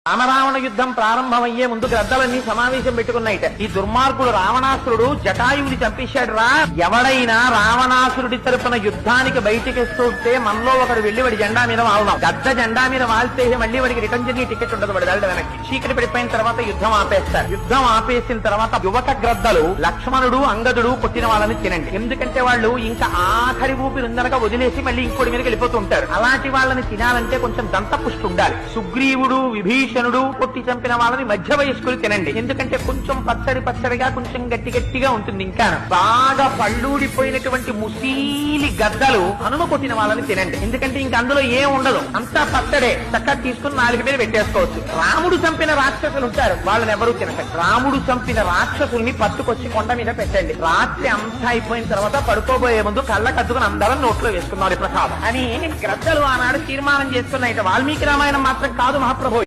రామరావణ యుద్ధం ప్రారంభమయ్యే ముందు గ్రద్దలన్నీ సమావేశం పెట్టుకున్నాయిట. ఈ దుర్మార్గుడు రావణాసురుడు జటాయువుని చంపేశాడు రా. ఎవడైనా రావణాసురుడి తరపున యుద్ధానికి బయటికి వస్తుంటే మనలో ఒకడు వెళ్లి వాడి జెండా మీద వాళ్దాం. గద్ద జెండా మీద వాళ్తే మళ్ళీ వాడికి రిటర్న్ జర్నీ టికెట్ ఉండదు. వాడి వెళ్ళడం వెనక్కి చీకటి పడిపోయిన తర్వాత యుద్ధం ఆపేస్తారు. యుద్ధం ఆపేసిన తర్వాత యువక గ్రద్దలు లక్ష్మణుడు అంగదుడు కొట్టిన వాళ్ళని తినండి. ఎందుకంటే వాళ్ళు ఇంకా ఆఖరి ఊపిరి ఉందనక వదిలేసి మళ్ళీ ఇంకోటి మీదకి వెళ్ళిపోతూ ఉంటారు. అలాంటి వాళ్ళని తినాలంటే కొంచెం దంతపుష్టి ఉండాలి. సుగ్రీవుడు విభీషణుడు కొట్టి చంపిన వాళ్ళని మధ్య వయస్కులు తినండి. ఎందుకంటే కొంచెం పచ్చడిగా కొంచెం గట్టిగా ఉంటుంది. ఇంకా బాగా పళ్ళూడిపోయినటువంటి ముసీలి గద్దలు హనుమ కొట్టిన వాళ్ళని తినండి. ఎందుకంటే ఇంక అందులో ఏం ఉండదు, అంతా పచ్చడే. చక్కగా తీసుకుని 4 మీద పెట్టేసుకోవచ్చు. రాముడు చంపిన రాక్షసులు ఉంటారు, వాళ్ళని ఎవరూ తినకండి. రాముడు చంపిన రాక్షసుల్ని పట్టుకొచ్చి కొండ మీద పెట్టండి. రాత్రి అంతా అయిపోయిన తర్వాత పడుకోబోయే ముందు కళ్ళ కద్దుకుని అందరం నోట్లో వేసుకున్నారు ప్రసాదం అని గ్రద్దలు ఆనాడు తీర్మానం చేసుకున్నాయి. వాల్మీకి రామాయణం మాత్రం కాదు మహాప్రభు,